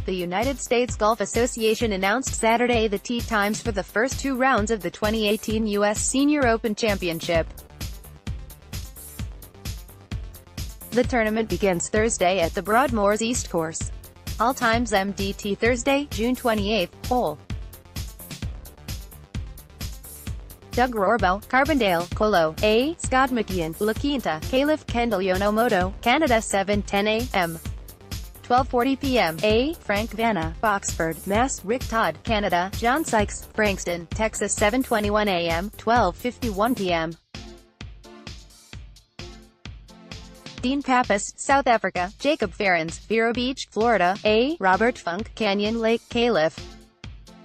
The United States Golf Association announced Saturday the tee times for the first two rounds of the 2018 U.S. Senior Open Championship. The tournament begins Thursday at the Broadmoor's East Course. All times MDT Thursday, June 28, hole. Doug Rohrbaugh, Carbondale, Colo, A. Scott McGihon, Quinta, Calif, Kendal, Yonomoto, Canada 7:10 a.m. 12:40 p.m. A. Frank Vana, Boxford, Mass. Rick Todd, Canada, John Sikes, Frankston, Texas 7:21 a.m. 12:51 p.m. Dean Pappas, South Africa, Jacob Ferrans, Vero Beach, Florida, A. Robert Funk, Canyon Lake, Calif.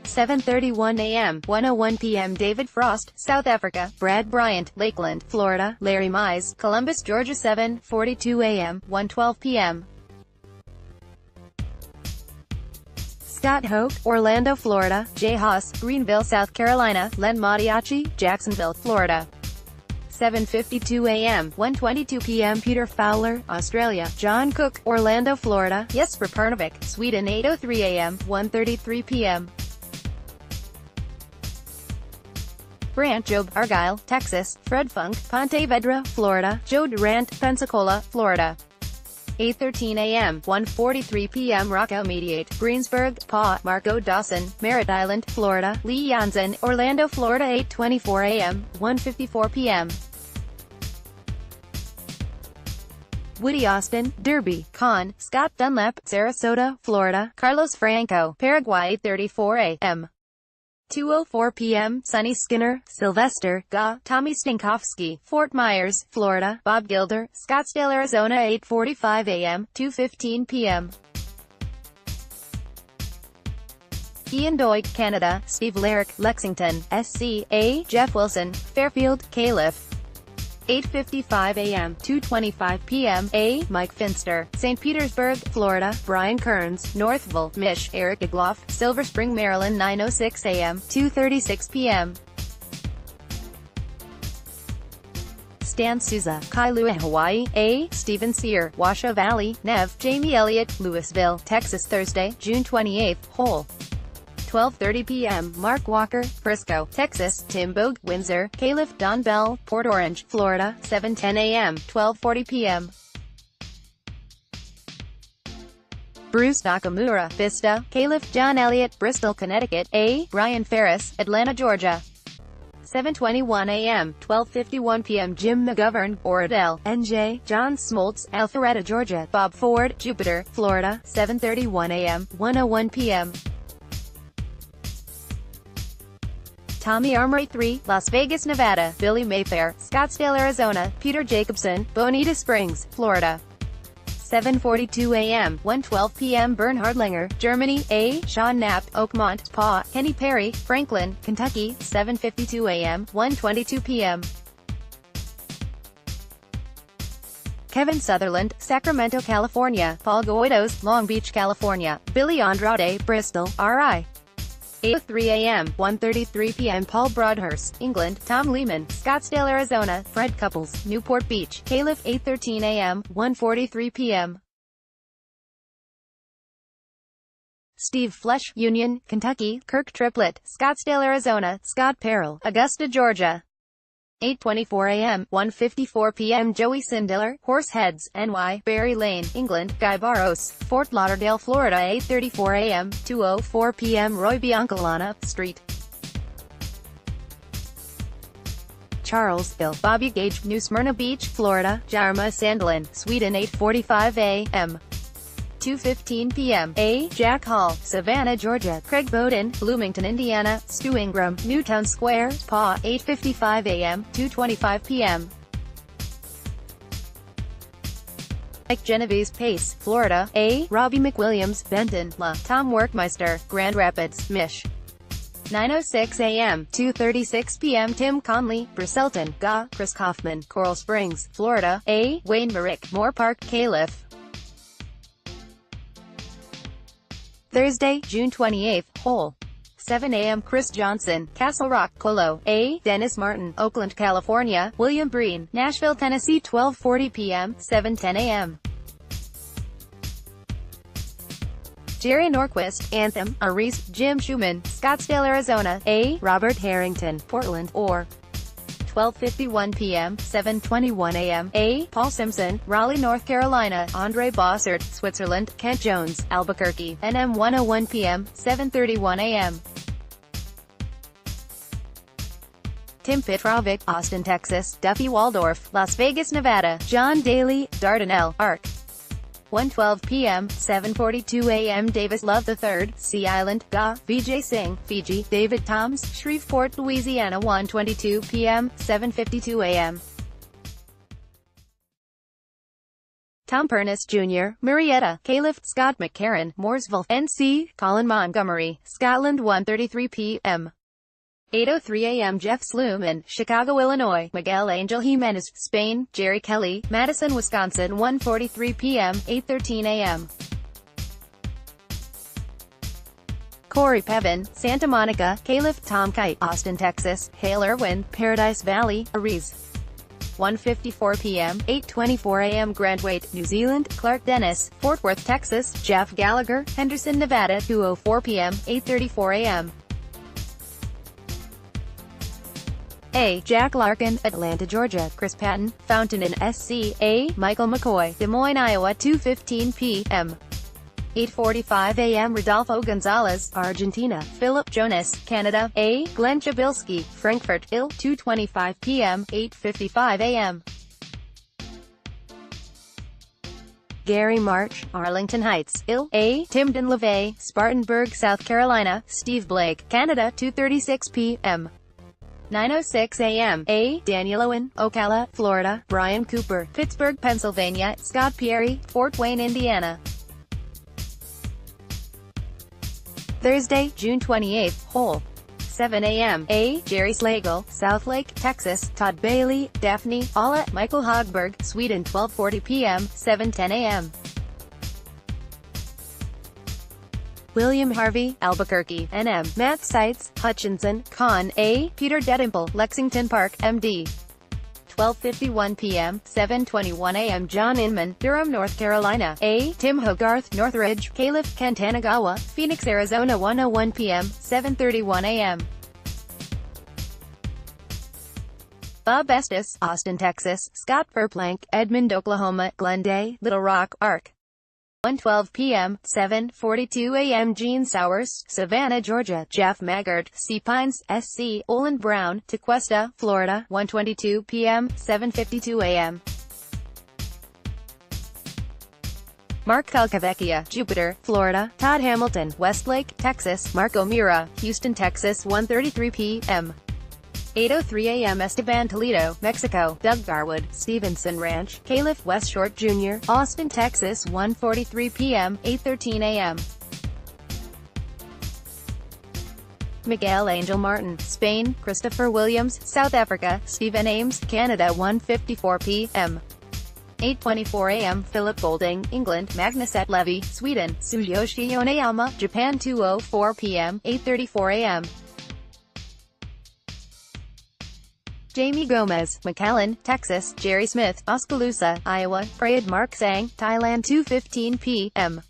7:31 a.m. 1:01 p.m. David Frost, South Africa, Brad Bryant, Lakeland, Florida, Larry Mize, Columbus, Georgia 7:42 a.m. 1:12 p.m. Scott Hoke, Orlando, Florida, Jay Haas, Greenville, South Carolina, Len Mariachi, Jacksonville, Florida. 7:52 a.m. 1:22 p.m. Peter Fowler, Australia, John Cook, Orlando, Florida, Jesper Pernovic, Sweden 8:03 a.m. 1:33 p.m. Brant Job, Argyle, Texas, Fred Funk, Ponte Vedra, Florida, Joe Durant, Pensacola, Florida. 8:13 a.m. 1:43 p.m. Rockout Mediate, Greensburg, Pa, Marco Dawson, Merritt Island, Florida, Lee Janzen, Orlando, Florida 8:24 a.m. 1:54 p.m. Woody Austin, Derby, Con, Scott Dunlap, Sarasota, Florida, Carlos Franco, Paraguay 8:34 a.m. 2:04 p.m. Sonny Skinner, Sylvester, Ga, Tommy Stinkowski, Fort Myers, Florida, Bob Gilder, Scottsdale, Arizona 8:45 a.m. 2:15 p.m. Ian Doig, Canada, Steve Larrick, Lexington, SC, A. Jeff Wilson, Fairfield, Calif. 8:55 a.m. 2:25 p.m. A. Mike Finster, St. Petersburg, Florida, Brian Kearns, Northville, Mich, Eric Egloff, Silver Spring, Maryland 9:06 a.m. 2:36 p.m. Stan Souza, Kailua, Hawaii, A. Stephen Sear, Washoe Valley, Nev, Jamie Elliott, Louisville, Texas Thursday, June 28, hole. 12:30 p.m. Mark Walker, Frisco, Texas, Tim Bogue, Windsor, Calif, Don Bell, Port Orange, Florida, 7:10 a.m. 12:40 p.m. Bruce Nakamura, Vista, Calif, John Elliott, Bristol, Connecticut, A. Brian Ferris, Atlanta, Georgia. 7:21 a.m. 12:51 p.m. Jim McGovern, Oradell, NJ, John Smoltz, Alpharetta, Georgia, Bob Ford, Jupiter, Florida, 7:31 a.m. 1:01 p.m. Tommy Armory 3, Las Vegas, Nevada, Billy Mayfair, Scottsdale, Arizona, Peter Jacobson, Bonita Springs, Florida. 7:42 a.m. 1:12 p.m. Bernhard Langer, Germany, A. Sean Knapp, Oakmont, Pa, Kenny Perry, Franklin, Kentucky, 7:52 a.m. 1:22 p.m. Kevin Sutherland, Sacramento, California, Paul Goitos, Long Beach, California, Billy Andrade, Bristol, R.I. 8:03 a.m. 1:33 p.m. Paul Broadhurst, England, Tom Lehman, Scottsdale, Arizona, Fred Couples, Newport Beach, Calif 8:13 a.m. 1:43 p.m. Steve Flesh, Union, Kentucky, Kirk Triplett, Scottsdale, Arizona, Scott Perrell, Augusta, Georgia. 8:24 a.m. 1:54 p.m. Joey Sindler, Horseheads, NY, Berry Lane, England, Guy Barros, Fort Lauderdale, Florida 8:34 a.m. 2:04 p.m. Roy Biancalana, Street. Charlesville, Bobby Gage, New Smyrna Beach, Florida, Jarma Sandlin, Sweden 8:45 a.m. 2:15 p.m. A. Jack Hall, Savannah, Georgia, Craig Bowden, Bloomington, Indiana, Stu Ingram, Newtown Square, Pa, 8:55 a.m. 2:25 p.m. Mike Genovese Pace, Florida, A. Robbie McWilliams, Benton, La, Tom Workmeister, Grand Rapids, Mich. 9:06 a.m. 2:36 p.m. Tim Conley, Brusselton, Ga, Chris Kaufman, Coral Springs, Florida, A. Wayne Merrick, Moore Park, Calif. Thursday, June 28, hole. 7 a.m. Chris Johnson, Castle Rock, Colo, A. Dennis Martin, Oakland, California, William Breen, Nashville, Tennessee 12:40 p.m., 7:10 a.m. Jerry Norquist, Anthem, Aries, Jim Schumann, Scottsdale, Arizona, A. Robert Harrington, Portland, or 12:51 p.m., 7:21 a.m., A. Paul Simpson, Raleigh, North Carolina, Andre Bossert, Switzerland, Kent Jones, Albuquerque, NM 1:01 p.m., 7:31 a.m. Tim Petrovic, Austin, Texas, Duffy Waldorf, Las Vegas, Nevada, John Daly, Dardanelle, Arc. 1:12 p.m., 7:42 a.m. Davis Love III, Sea Island, Ga, Vijay Singh, Fiji, David Toms, Shreveport, Louisiana 1:22 p.m., 7:52 a.m. Tom Pernis Jr., Marietta, Calif, Scott McCarran, Mooresville, NC, Colin Montgomery, Scotland 1:33 p.m. 8:03 a.m. Jeff Sluman, Chicago, Illinois, Miguel Angel Jimenez, Spain, Jerry Kelly, Madison, Wisconsin 1:43 p.m., 8:13 a.m. Corey Pevin, Santa Monica, Calif, Tom Kite, Austin, Texas, Hale Irwin, Paradise Valley, Aries. 1:54 p.m., 8:24 a.m. Grant Waite, New Zealand, Clark Dennis, Fort Worth, Texas, Jeff Gallagher, Henderson, Nevada 2:04 p.m., 8:34 a.m. A. Jack Larkin, Atlanta, Georgia, Chris Patton, Fountain in SC, A. Michael McCoy, Des Moines, Iowa 2:15 p.m. 8:45 a.m. Rodolfo Gonzalez, Argentina, Philip Jonas, Canada, A. Glenn Chabilski, Frankfurt, IL 2:25 p.m. 8:55 a.m. Gary March, Arlington Heights, IL, A. Timden LaVey, Spartanburg, South Carolina, Steve Blake, Canada 2:36 p.m. 9:06 a.m. A. Daniel Owen, Ocala, Florida, Brian Cooper, Pittsburgh, Pennsylvania, Scott Pierre, Fort Wayne, Indiana. Thursday, June 28, Hole. 7 a.m. A. Jerry Slagle, Southlake, Texas, Todd Bailey, Daphne, Alla, Michael Hogberg, Sweden 12:40 p.m., 7:10 a.m. William Harvey, Albuquerque, NM, Matt Seitz, Hutchinson, Con, A. Peter Dedimple, Lexington Park, MD. 12:51 p.m., 7:21 a.m. John Inman, Durham, North Carolina, A. Tim Hogarth, Northridge, Calif, Cantanagawa, Phoenix, Arizona 1:01 p.m., 7:31 a.m. Bob Estes, Austin, Texas, Scott Verplank, Edmond, Oklahoma, Glenday, Little Rock, Arc. 1:12 p.m., 7:42 a.m. Gene Sowers, Savannah, Georgia, Jeff Maggard, Sea Pines, SC, Olin Brown, Tequesta, Florida, 1:22 p.m., 7:52 a.m. Mark Calcavecchia, Jupiter, Florida, Todd Hamilton, Westlake, Texas, Mark O'Meara, Houston, Texas 1:33 p.m. 8:03 a.m. Esteban, Toledo, Mexico, Doug Garwood, Stevenson Ranch, Calif, West Short Jr., Austin, Texas 1:43 p.m., 8:13 a.m. Miguel Angel Martin, Spain, Christopher Williams, South Africa, Stephen Ames, Canada 1:54 p.m. 8:24 a.m. Philip Golding, England, Magnus at Levy, Sweden, Tsuyoshi Yoneyama, Japan 2:04 p.m., 8:34 a.m. Jamie Gomez, McAllen, Texas, Jerry Smith, Oskaloosa, Iowa, Prayed Mark Sang, Thailand 2:15 p.m.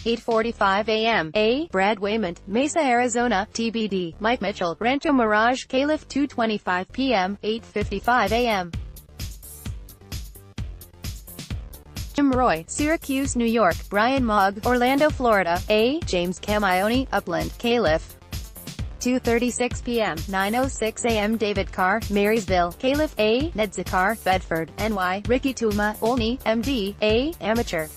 8:45 a.m. A. Brad Waymont, Mesa, Arizona, TBD, Mike Mitchell, Rancho Mirage, Calif 2:25 p.m. 8:55 a.m. Jim Roy, Syracuse, New York, Brian Mogg, Orlando, Florida, A. James Camione, Upland, Calif 2:36 p.m. 9:06 a.m. David Carr, Marysville, Calif, A. Ned Zakar, Bedford, NY, Ricky Tuma, Olney, MD, A. Amateur.